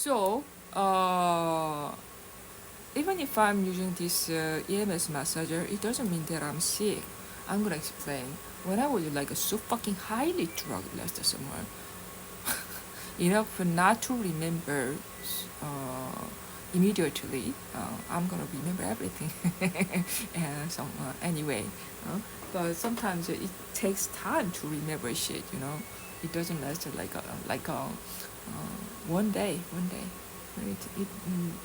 So, even if I'm using this EMS massager, it doesn't mean that I'm sick. I'm gonna explain. When I was like so fucking highly drugged last summer, enough not to remember immediately. I'm gonna remember everything. And anyway, but sometimes it takes time to remember shit. It doesn't last like one day.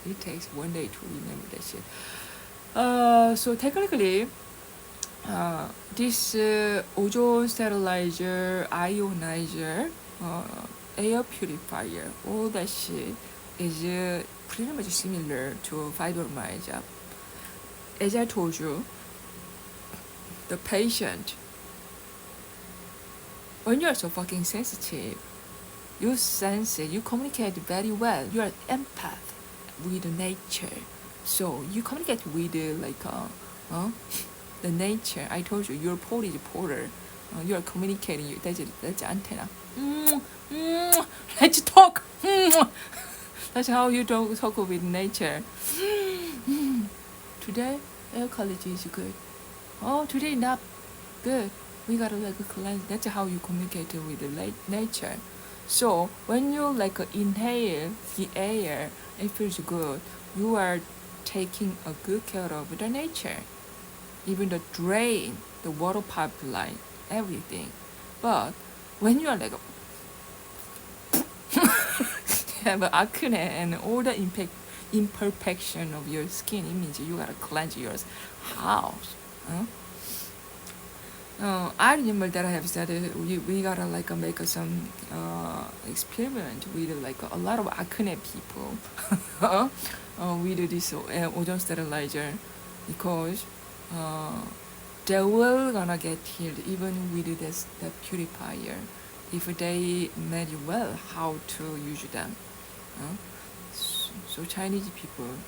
It takes one day to remember that shit. So technically, this ozone sterilizer, ionizer, air purifier, all that shit is pretty much similar to fibromyalgia. As I told you, the patient, when you're so fucking sensitive, you sense it, you communicate very well, you're an empath with nature. So you communicate with the nature. I told you, you're portage porter. You're communicating, that's antenna. Let's talk. That's how you talk with nature. Today, air quality is good. Oh, today not good. We gotta cleanse. That's how you communicate with the nature. So when you inhale the air, it feels good. You are taking a good care of the nature. Even the drain, the water pipeline, everything. But when you are have acne and all the imperfection of your skin, it means you gotta cleanse your house. I remember that I have said we gotta make some experiment with a lot of acne people with this ozone sterilizer, because they will gonna get healed even with the purifier if they know well how to use them. So Chinese people,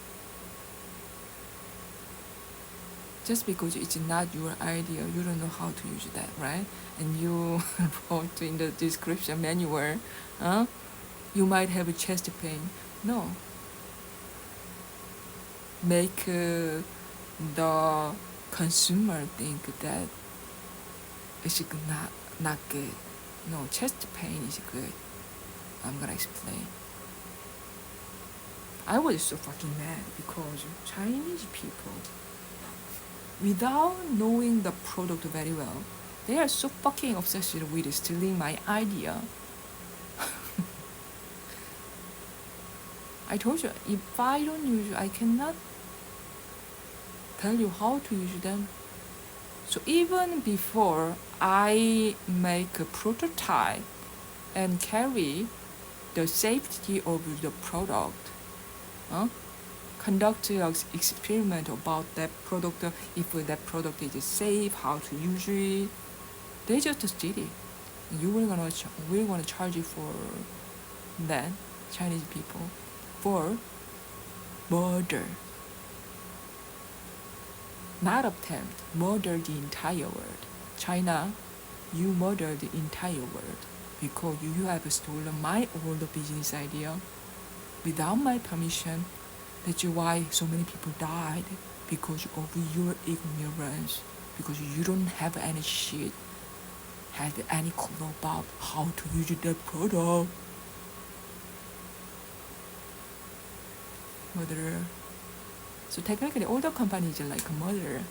just because it's not your idea, you don't know how to use that, right? And you wrote in the description manual, you might have a chest pain. No. Make the consumer think that it's not good. No, chest pain is good. I'm gonna explain. I was so fucking mad because Chinese people, without knowing the product very well, they are so fucking obsessed with stealing my idea. I told you, if I don't use, I cannot tell you how to use them. So even before I make a prototype and carry the safety of the product, conduct an experiment about that product, if that product is safe, how to use it, they just steal it. We're gonna charge you for that, Chinese people, for murder. Not attempt, murder the entire world. China, you murder the entire world because you have stolen my old business idea without my permission. That's why so many people died, because of your ignorance, because you don't have any shit, have any clue about how to use that product. Murderer. So technically, all the companies are like a murderer.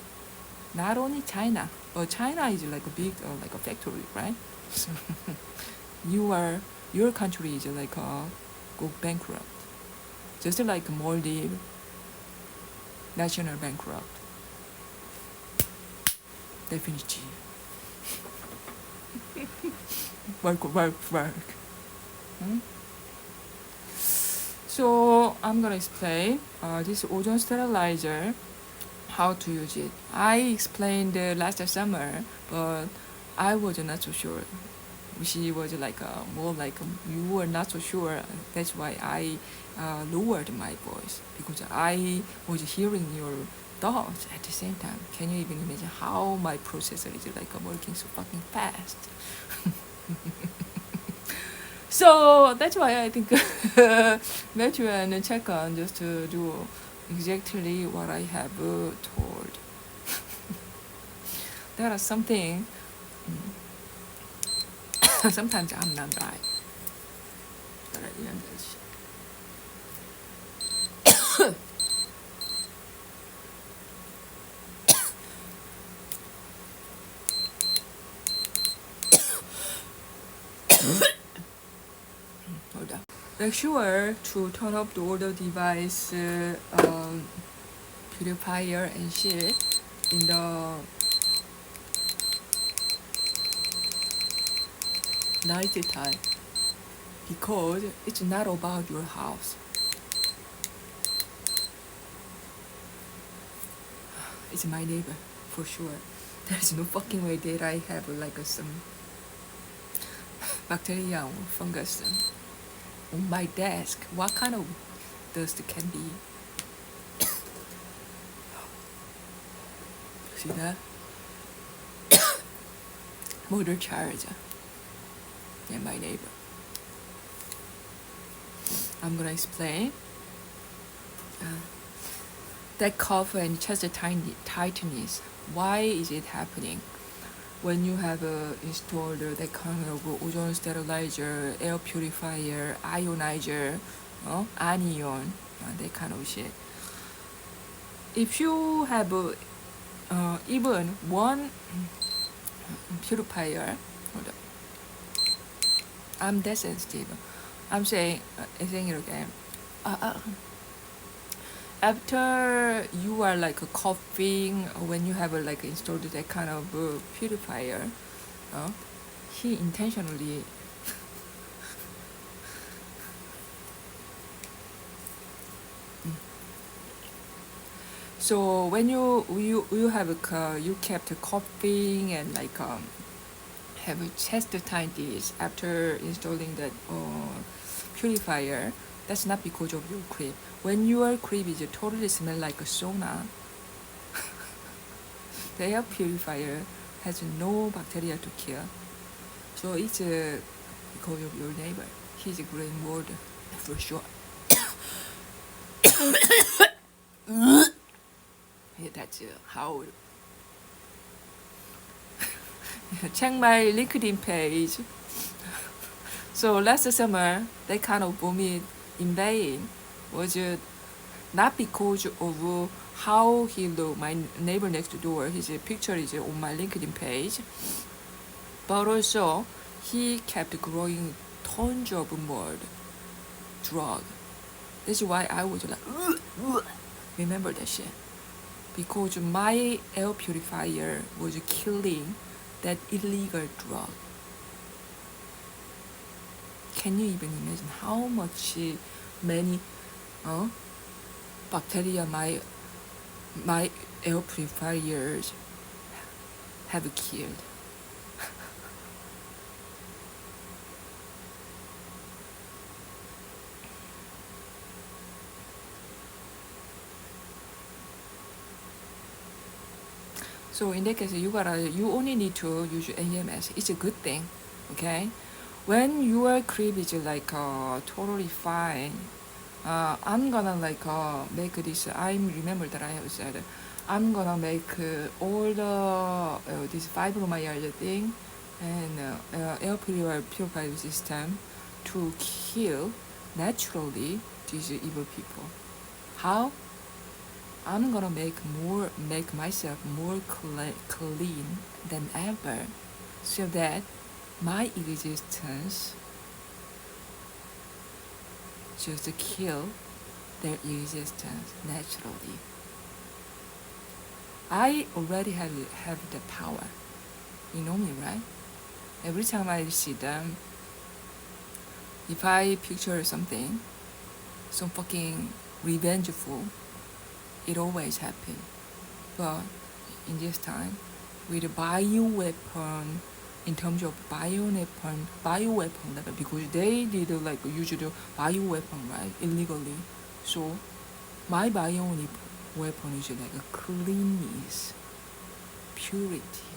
Not only China, but China is like a big like a factory, right? So your country is go bankrupt, just like Maldives, national bankrupt. Definitive. work. So I'm gonna explain this ozone sterilizer, how to use it. I explained last summer, but I was not so sure. She was more you were not so sure. That's why I lowered my voice, because I was hearing your thoughts at the same time. Can you even imagine how my processor is working so fucking fast? So that's why I think Matthew and check on just to do exactly what I have told. There are something sometimes I'm not right. But I didn't understand. Hold on. Make sure to turn off the older device purifier and shit in the night time because it's not about your house. It's my neighbor for sure. There's no fucking way that I have like some bacteria or fungus on my desk. What kind of dust can be? See that? Motor charge. Yeah, my neighbor. I'm gonna explain. That cough and chest tightness. Why is it happening? When you have installed that kind of ozone sterilizer, air purifier, ionizer, anion, that kind of shit. If you have even one purifier, hold on. I'm that sensitive. I'm saying it again. After you are like coughing, when you have like installed that kind of purifier, he intentionally so when you have you kept coughing and like have a chest tightness after installing that purifier, that's not because of your crib. When your crib is totally smell like a sauna, the air purifier has no bacteria to kill. So it's because of your neighbor. He's a great word for sure. Yeah, that's how. Check my LinkedIn page. So last summer, that kind of vomit in vain was not because of how he looked. My neighbor next door, his picture is on my LinkedIn page, but also he kept growing tons of more drug. That's why I was like, remember that shit. Because my air purifier was killing that illegal drug. Can you even imagine how much many bacteria my air purifiers have killed? So in that case, you only need to use AMS. It's a good thing, okay? When your crib is like totally fine, I'm gonna like make this. I remember that I have said I'm gonna make all the this fibromyalgia thing and air purifier system to kill naturally these evil people. How? I'm gonna make myself more clean than ever, so that my existence just kill their existence naturally. I already have the power. You know me, right? Every time I see them, if I picture something so fucking revengeful, it always happens. But in this time, with a bioweapon, in terms of bioweapon level, because they did like use the bioweapon, right, illegally. So my bioweapon is like a cleanness, purity.